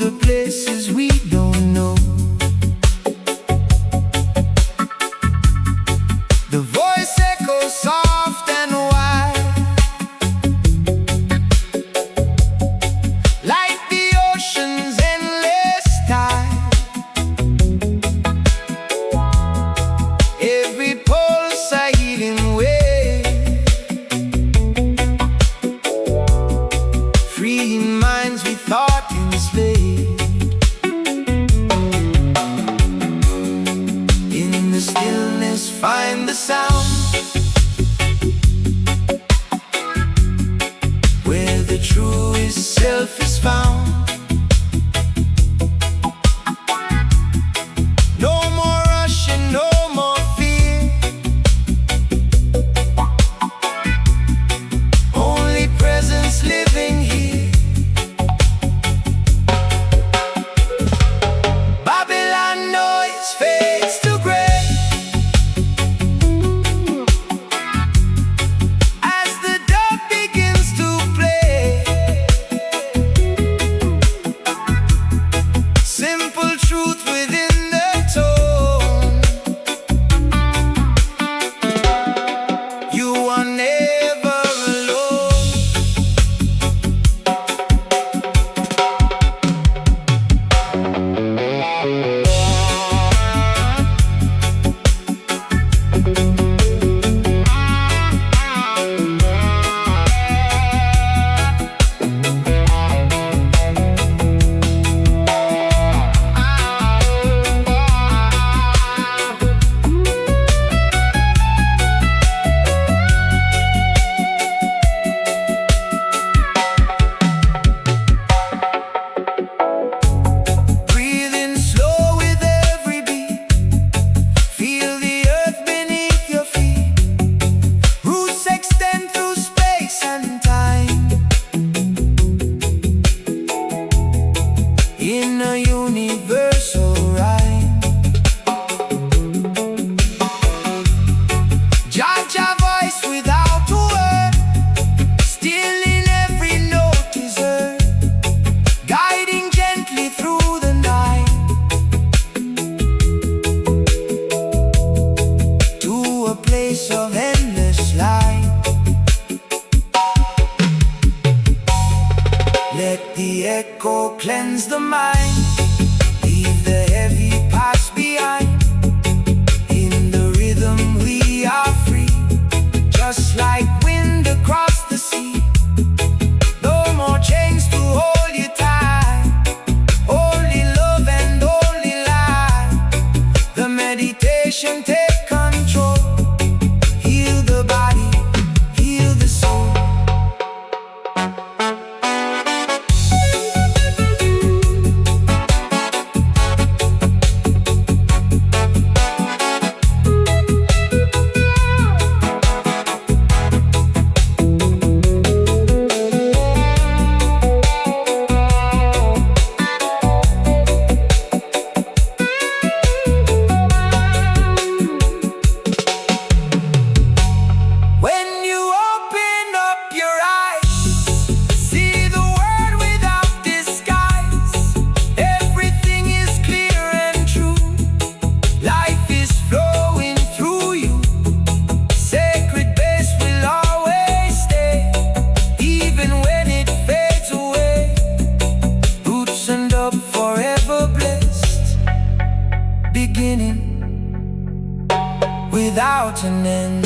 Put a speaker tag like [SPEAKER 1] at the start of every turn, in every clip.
[SPEAKER 1] the places we don't know. The voice echoes soft and wide, like the ocean's endless tide. Every pulse a healing wave, freeing minds we thought enslaved. In the stillness find the sound, where the truest self is found. No more rushing, no more fear, only presence living here. Babylon noise fades to gray as the dub begins to play. Simple truth within the tone. You are never alone. Breathing slow with every beat, feel the earth beneath your feet. Roots extend through space and time, in a universal rhyme. Judge a voice without a word, still in every note is heard, guiding gently through the night to a place of endless light. Let the echo cleanse the mind, leave the heavy past behind. In the rhythm we are free, just like wind across the sea. No more chains to hold you tight, only love and only light. The meditation take control, heal the body, heal the soul. When you open up your eyes, see the world without disguise. Everything is clear and true, life is flowing through you. Sacred base will always stay, even when it fades away. Roots and up forever blessed, beginning without an end.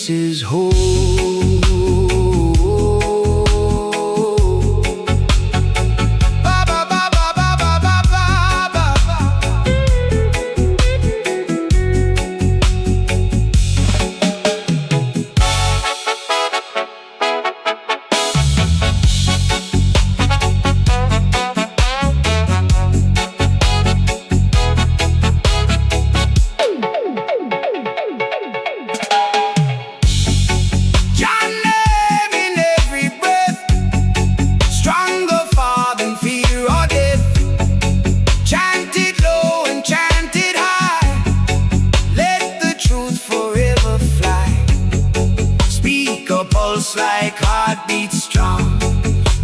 [SPEAKER 1] faces hold. Like heartbeat strong,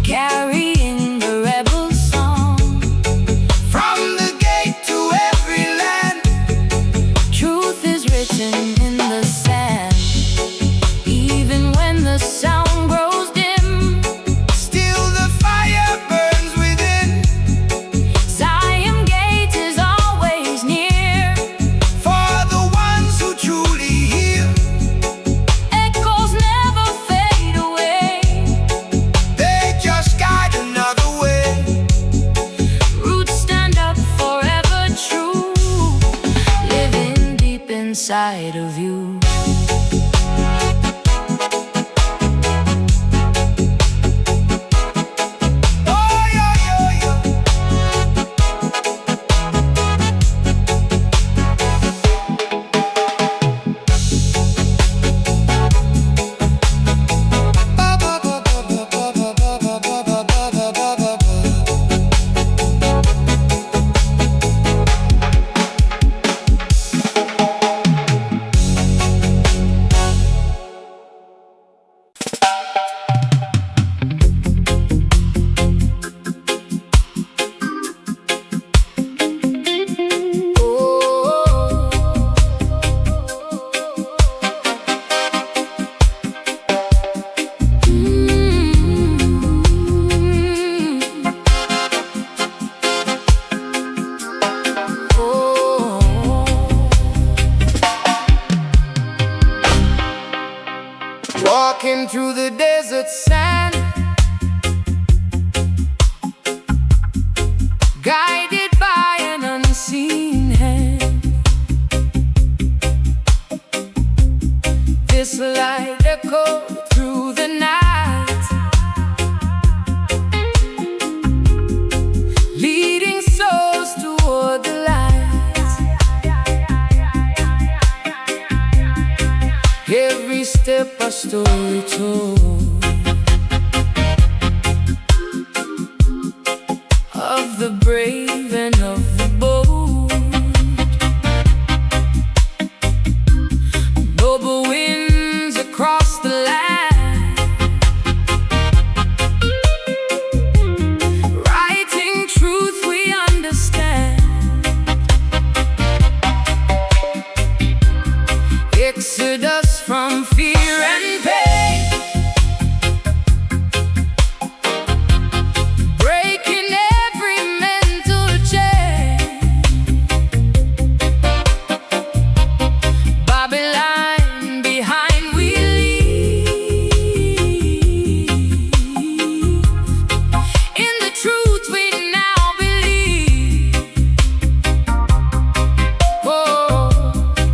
[SPEAKER 1] carrying the rebel song from the gate to every land. Truth is written in the sand. Even when the sound grows dim, still the fire burns within. Zion Gate is always near for the ones who truly hear. Echoes never fade away, they just guide another way. Roots stand up forever true, living deep inside of you. Walking through the desert sand, guided by an unseen hand. This light echoed through the night, leading souls toward the light. Every step a story told of the brave and of the bold. Noble winds across the land, writing truth we understand. Exodus from fear and pain, breaking every mental chain. Babylon behind we leave, in the truth we now believe. Oh,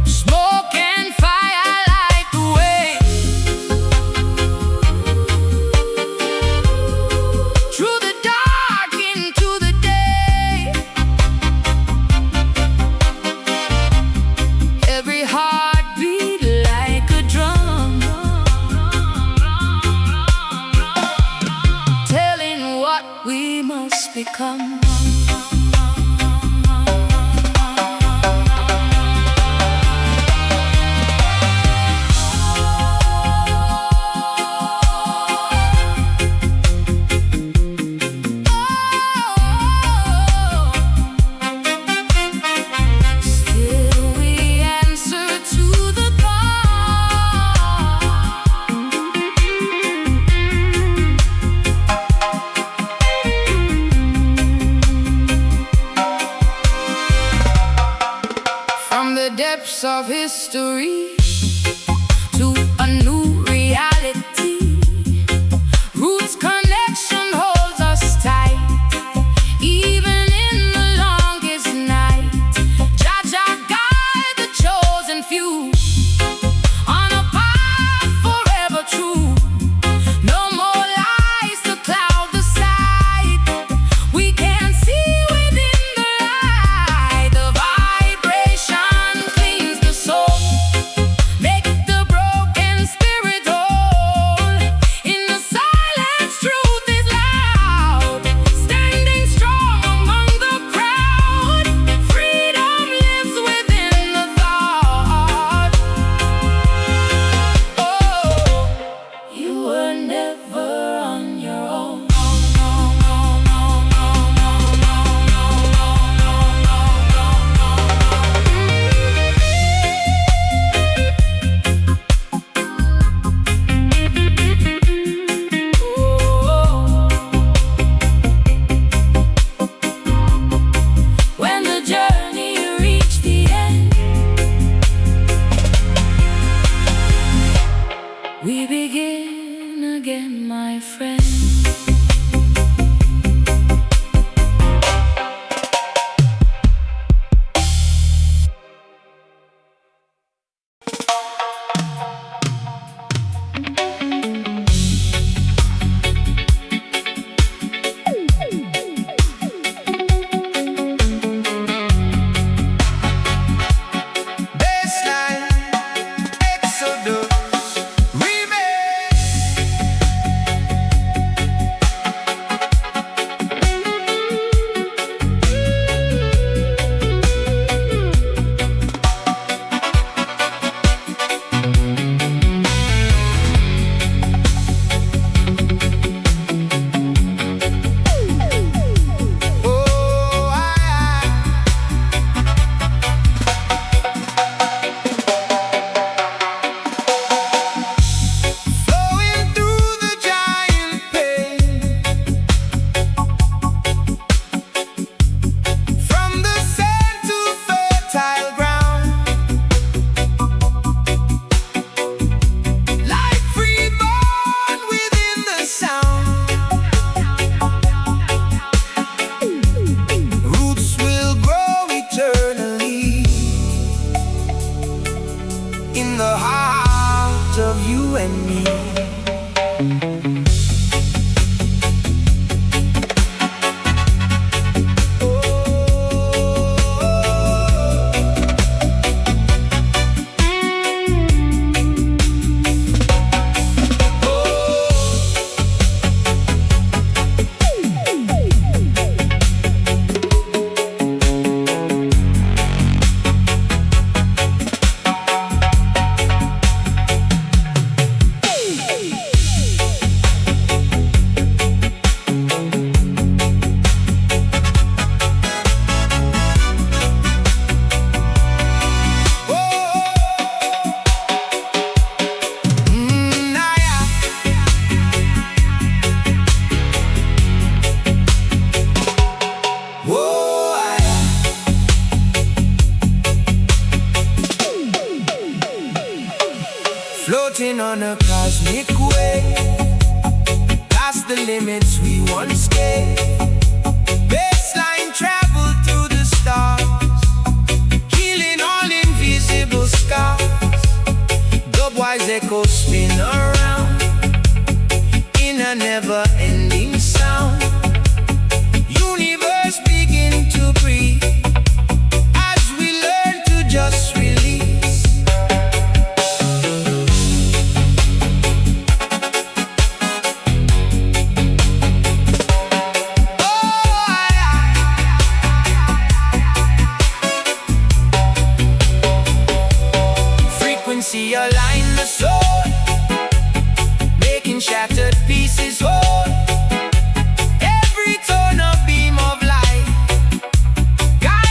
[SPEAKER 1] smoke and fire light the way, through the dark into the day. Every heartbeat like a drum, telling what we must become. Still we answer to the call. From the depths of history to a We begin again, my friend. In the heart of you and me. Floating on a cosmic wave, past the limits we once gave. Baseline travel through the stars, healing all invisible scars. Dubwise echoes spin around in a never-ending sound. Universe begin to breathe as we learn to just release. See align the soul, making shattered pieces whole. Every tone of beam of light, God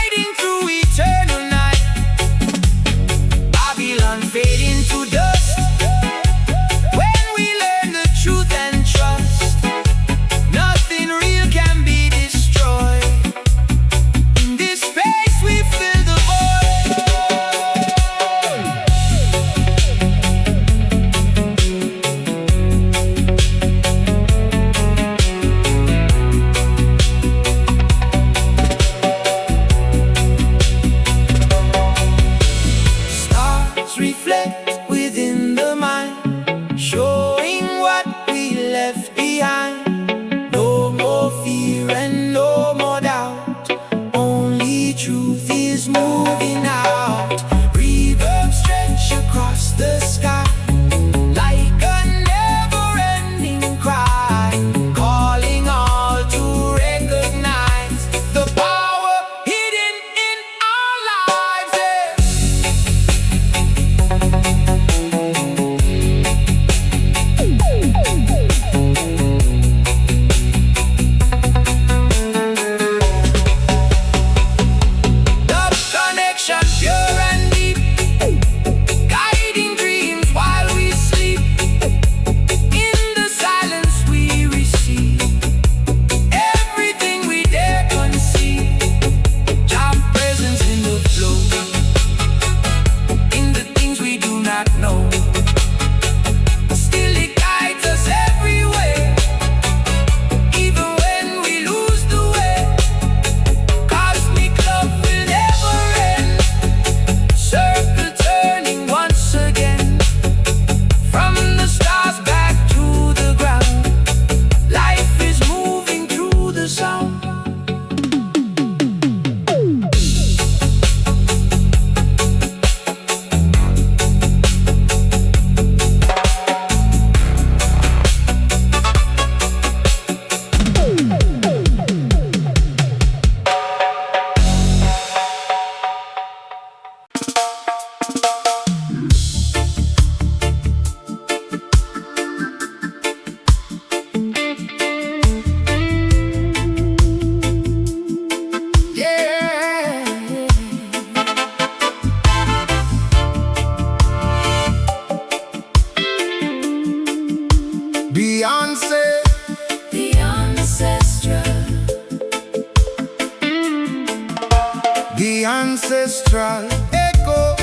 [SPEAKER 1] the ancestral echo.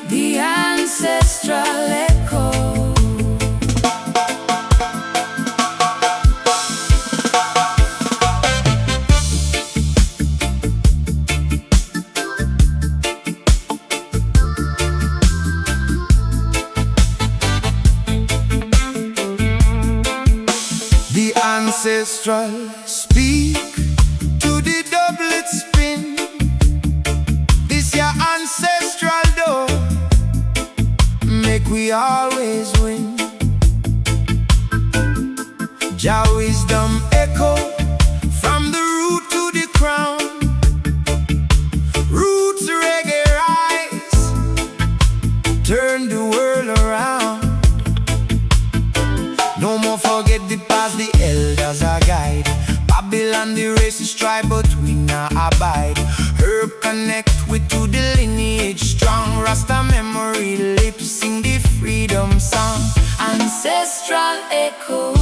[SPEAKER 2] The ancestral echo.
[SPEAKER 1] The ancestral speak to the doublet spin. This your ancestral door, make we always win. Jah wisdom echo from the root to the crown. Roots reggae rise, turn the world around. No more forget the past, the elders are guide. Babylon the race is try, but we not abide. Herb connect with to the lineage strong. Rasta memory lips sing the freedom song.
[SPEAKER 2] Ancestral echo.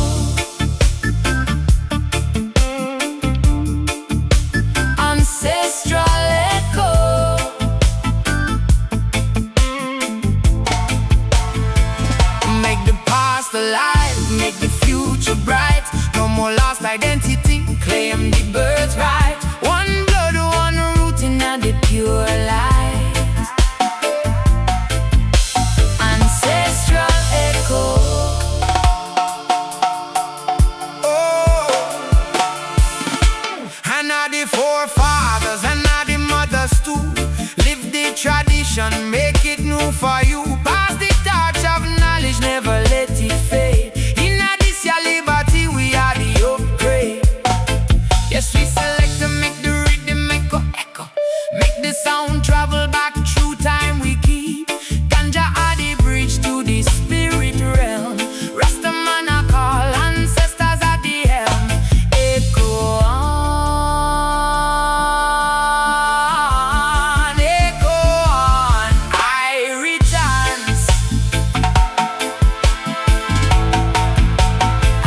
[SPEAKER 2] Ancestral echo.
[SPEAKER 1] Make the past alive, make the future bright. No more lost identity, claim the birthright.
[SPEAKER 2] One blood, one root in the pure light. Ancestral echo.
[SPEAKER 1] Oh, and are the forefathers and are the mothers too. Live the tradition, make it new for you. Pass the torch of knowledge, never let it fade. In this your liberty, we are the upgrade. Yes, we select to make the rhythm echo, echo. Make the sound travel back through time we keep. Ganja are the bridge to the spirit realm. Rastaman a call, ancestors at the helm. Echo on, echo on. I returns.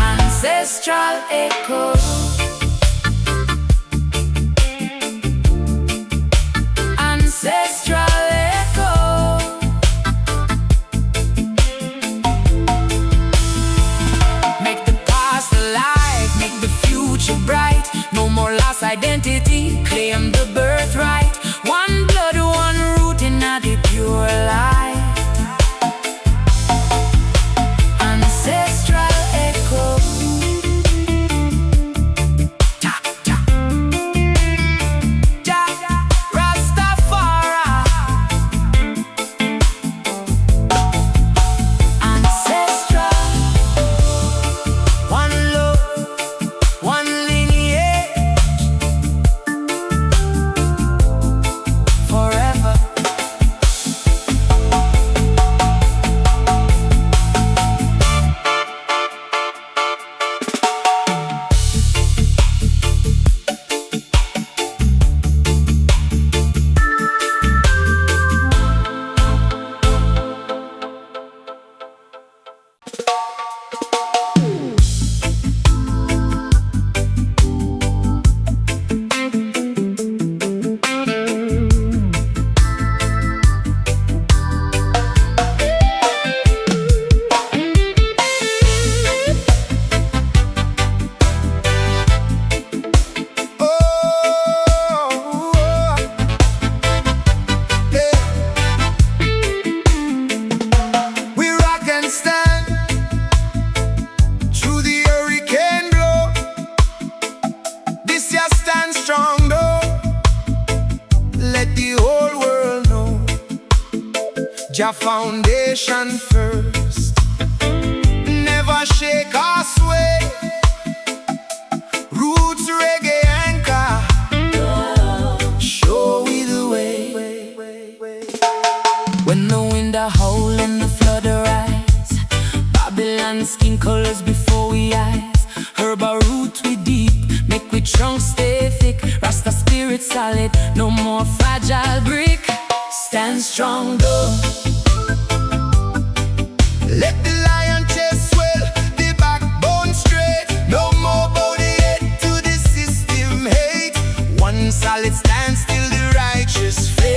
[SPEAKER 2] Ancestral echo. Ancestral echo.
[SPEAKER 1] Make the past alive, make the future bright. No more lost identity, claim the birthright.
[SPEAKER 2] One blood, one root in the pure light. Ancestral echo.
[SPEAKER 1] Ta, ta. Jah Rastafari.
[SPEAKER 2] Ancestral.
[SPEAKER 1] One love, one lineage, forever. We rock and stand through the hurricane blow. This year stand strong though. Let the whole world know. Jah foundation first. Never shake or sway. Roots reggae anchor. Show we the way.
[SPEAKER 2] When the wind a howl and the flood arise, Babylon skin colors before we eyes. Herb a root we deep, make we trunk stay thick. Rasta spirit solid, no more fragile brick. Stand strong though.
[SPEAKER 1] Let the lion chest swell, the backbone straight. No more bow the head to the system. One solid stand still, the righteous faith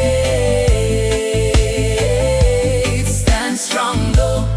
[SPEAKER 1] stands strong though.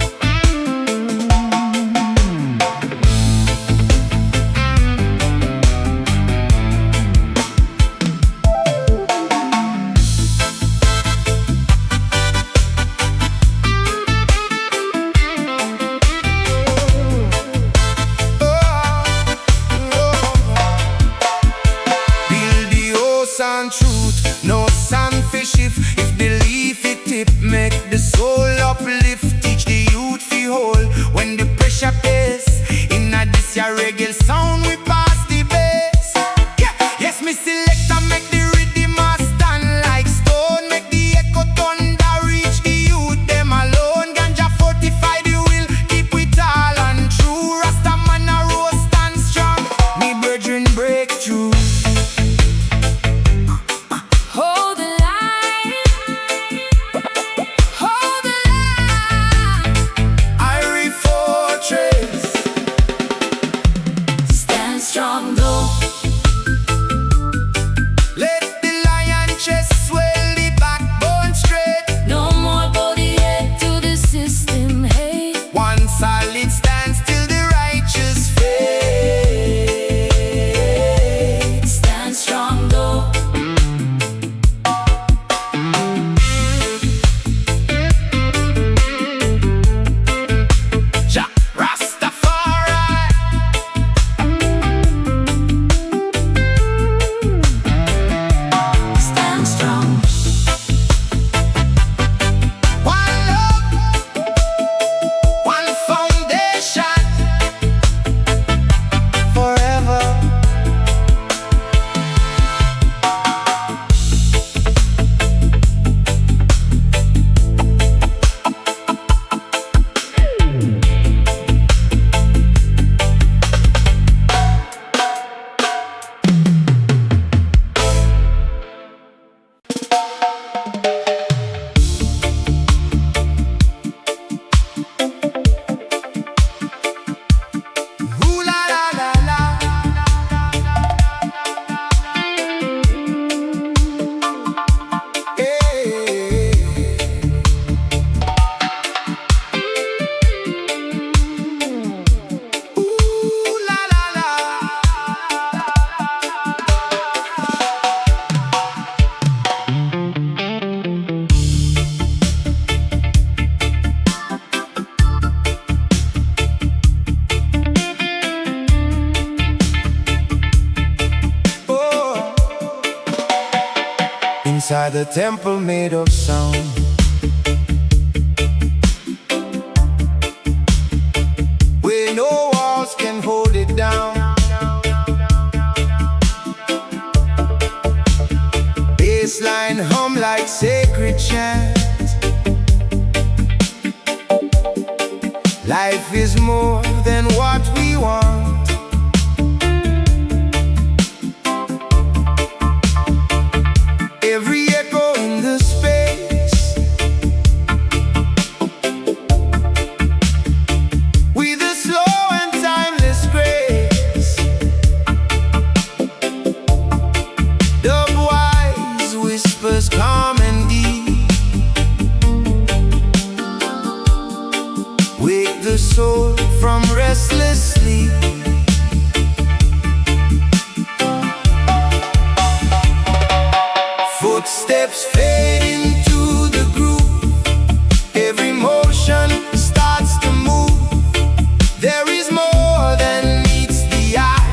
[SPEAKER 3] And truth, no sunfish if belief it tip, make the soul uplift, teach the youth feel whole. When the pressure pays, in a this ya reggae sound we pass the bass. Yeah, yes me select and make the rhythm a stand like stone, make the echo thunder reach the youth them alone. Ganja fortify the will, keep it all and true. Rasta man a roast and strong, me brethren break through. Inside the temple made of sound, where no walls can hold it down. Bassline hum like sacred chant. Life is more than what we want. Every echo in the space, with a slow and timeless grace. Dub-wise whispers calm and deep, wake the soul from restless sleep. Footsteps fade into the groove, every motion starts to move. There is more than meets the eye,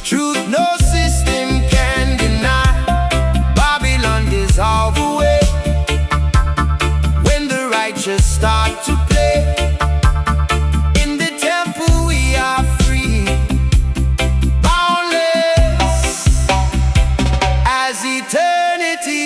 [SPEAKER 3] truth no system can deny. Babylon dissolve away when the righteous start to play. In the temple we are free, boundless as eternity.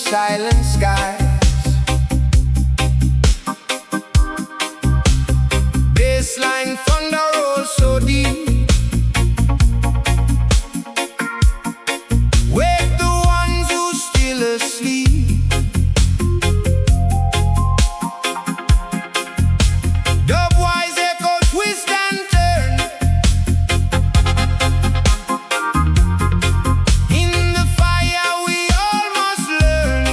[SPEAKER 3] silent skies. Bassline thunder rolls so deep. Wake the ones who still asleep. Dubwise echo twist and turn. In the fire we all must learn.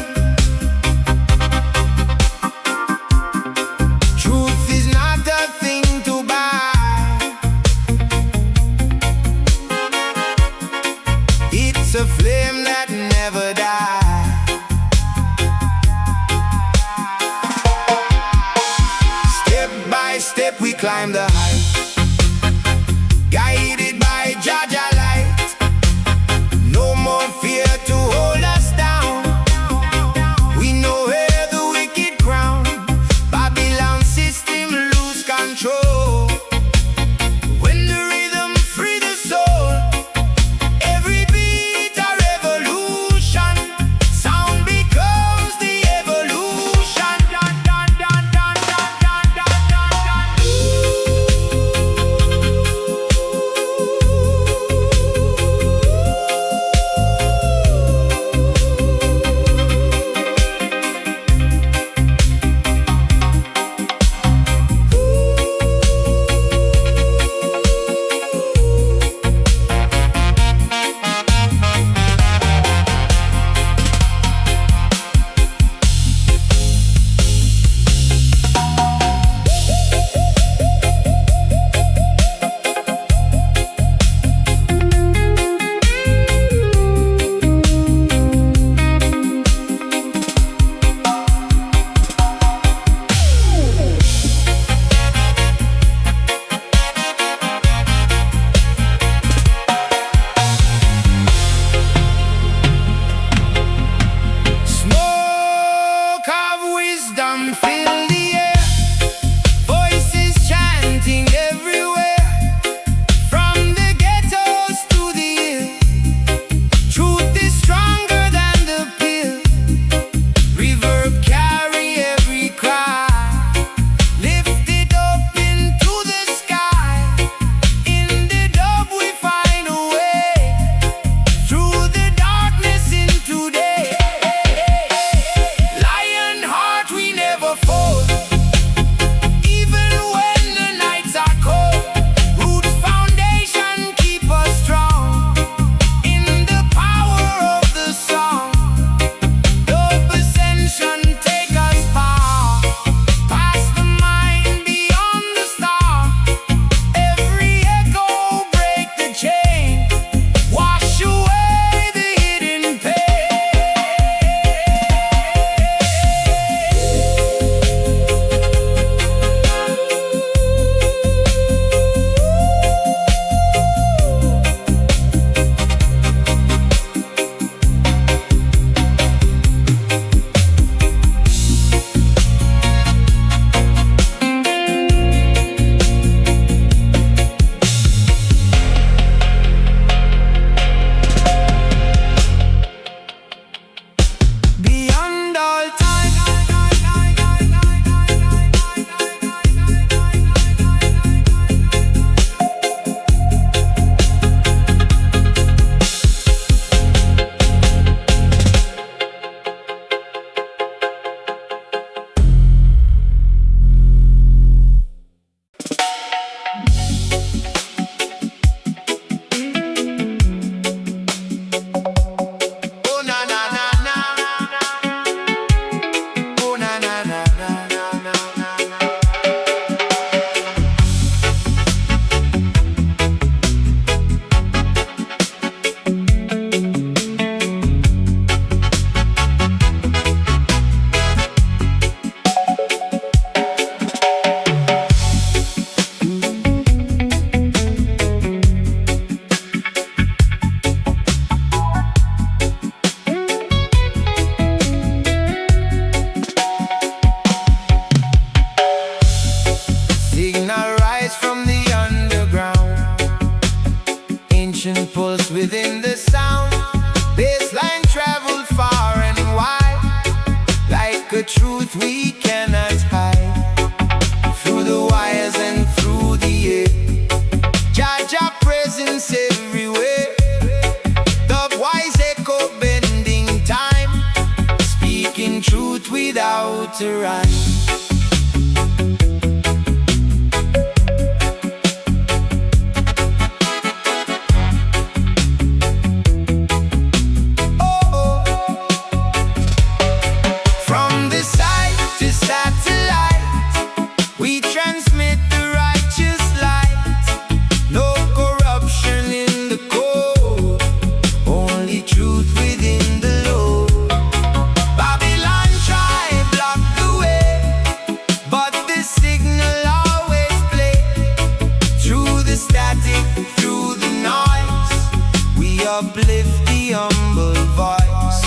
[SPEAKER 3] the truth we cannot hide. Through the wires and through the air, Jah presence everywhere. The wise echo bending time, speaking truth without a rhyme. Uplift the humble voice.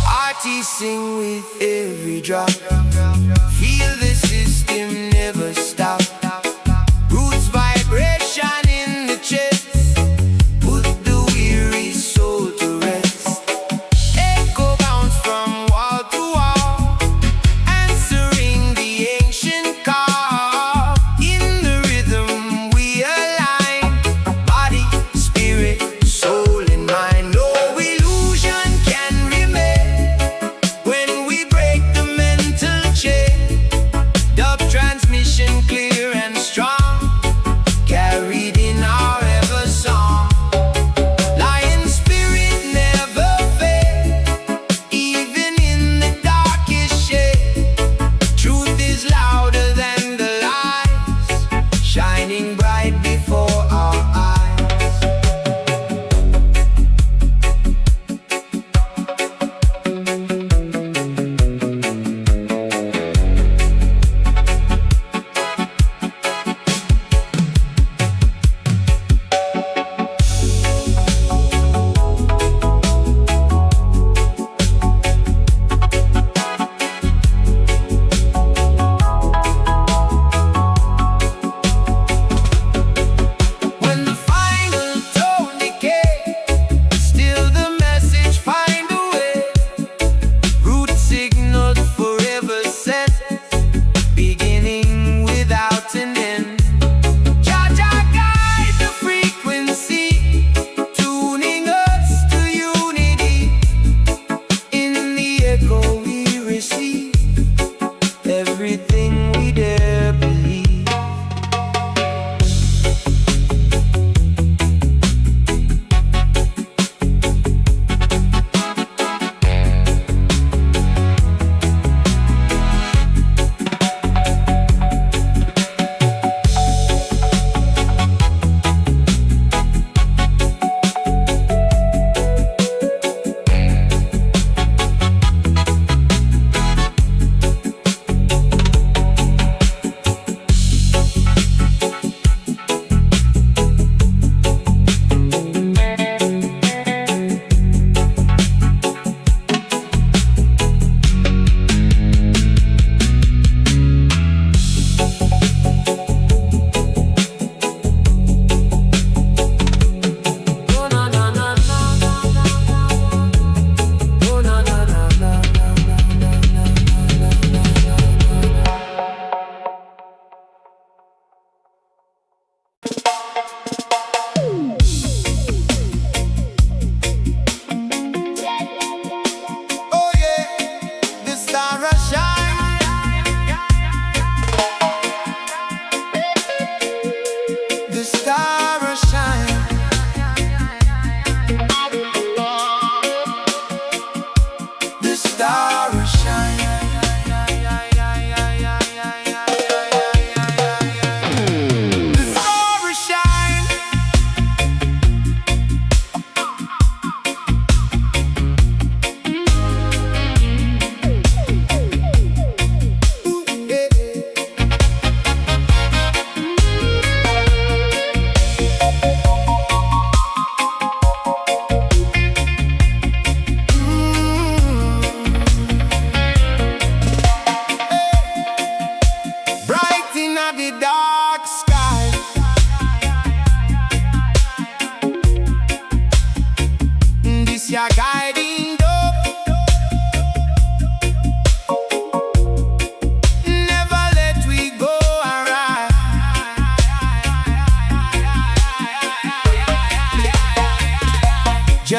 [SPEAKER 3] Artists sing with every drop. Feel the system never stop. Roots vibration in the chest.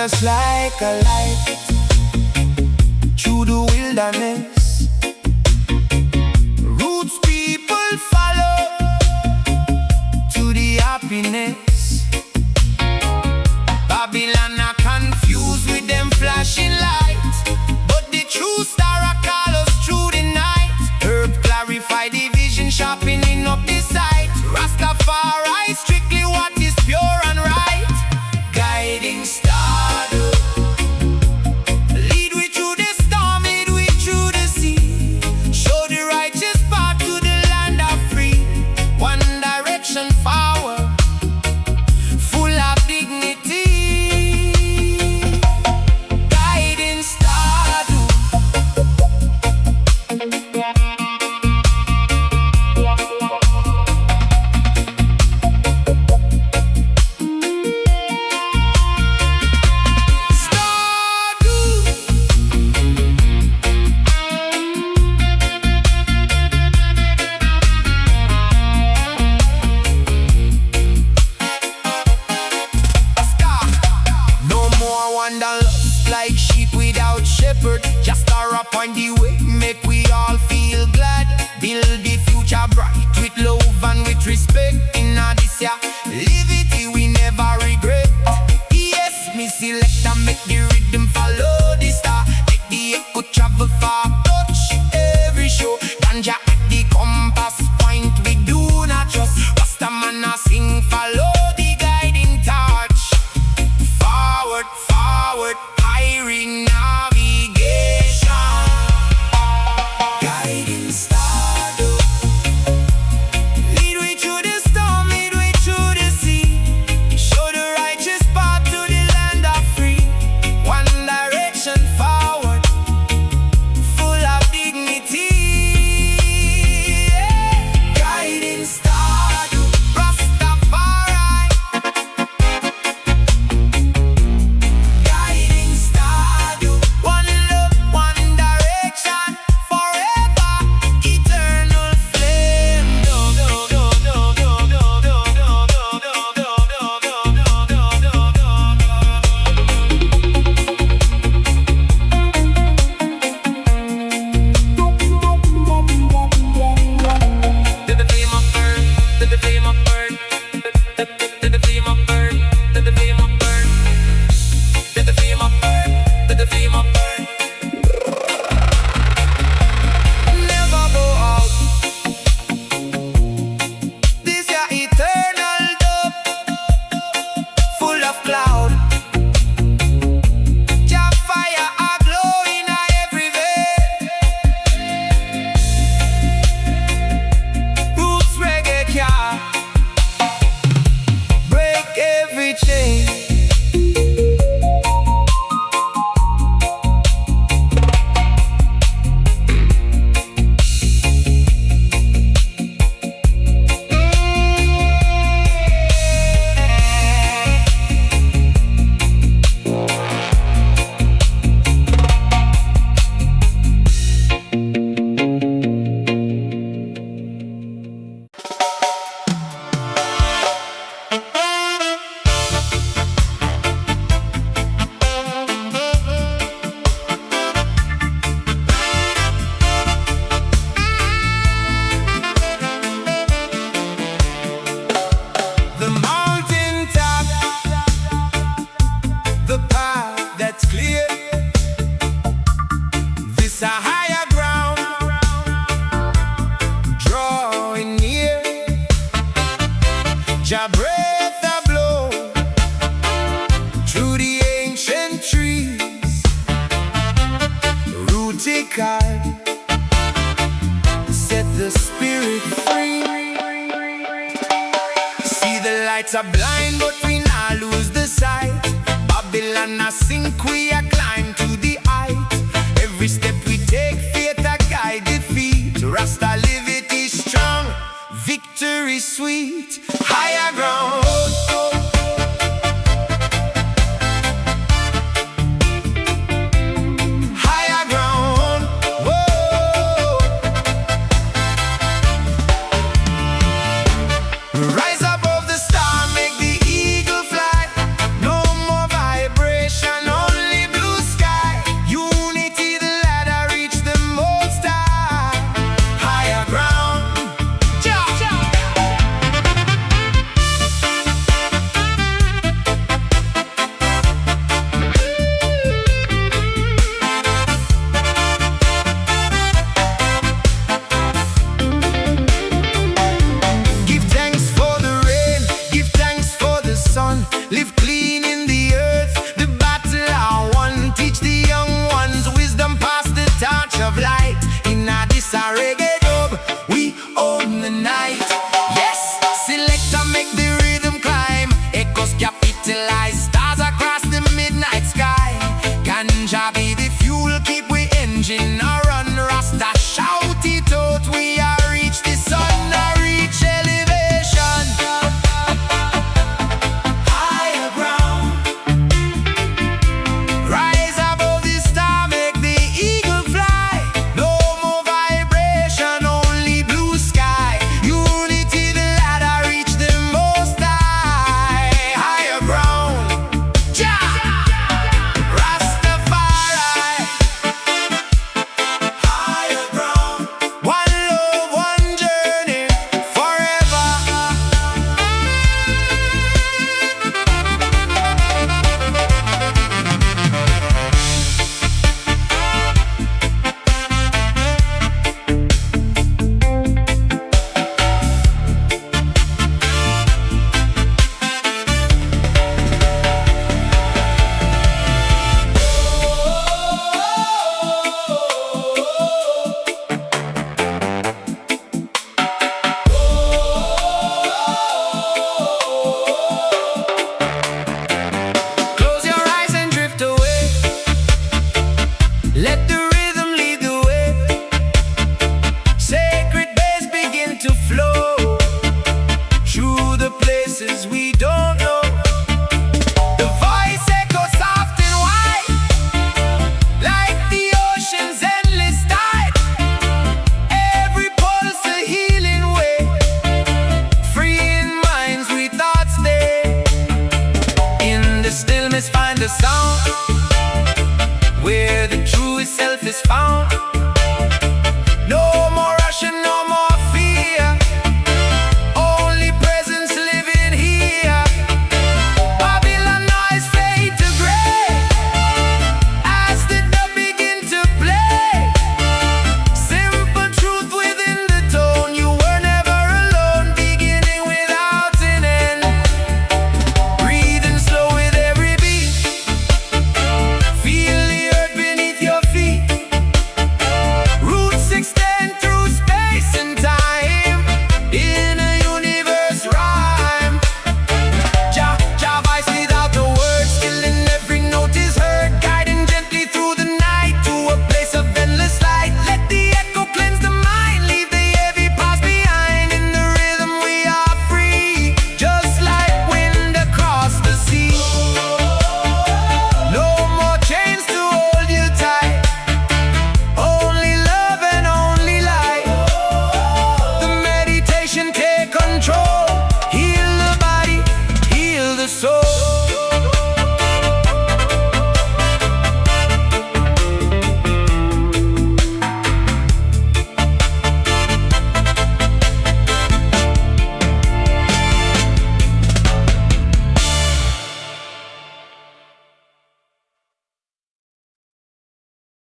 [SPEAKER 3] just like a light through the wilderness. Roots people follow to the happiness. Babylon are confused with them flashing lights, but the true star a call us through the night. Herb clarify the vision, sharpening up the sight. Rastafari strictly what is pure and right. Guiding star, lead we through the storm, lead we through the sea. Show the righteous path to the land of free. One direction forward, full of dignity. Guiding star, wanderlust like sheep without shepherd. Just star up on the way, make we all feel glad. Build the future bright with love and with respect. In this year, live it, we never regret. Yes, me select and make the rhythm follow the star. Make the echo travel far, touch every show. Ganja at the compass point, we do not trust. Rasta man a sing, follow the guiding torch. Forward, forward, hiring navigation. Guiding star, lead way through the storm, lead way through the sea. Show the righteous path to the land of free. One direction forward, full of dignity. Guiding star, Rastafari. Guiding star, one love, one direction, forever, eternal flame. Did the flame of burn? Did the flame of burn? Did the flame of burn? Did the flame of burn? Did the flame of burn? Did the flame of burn? Never go out. This your eternal dub, full of cloud. Your fire a glowing a every vein. Roots reggae can break every chain. The mountain top, the path that's clear. This a higher ground, drawing near. Jah breath a blow through the ancient trees. Rutical, set the spirit free. See the lights are blind, but we not lose the sight. Babylon a sink, we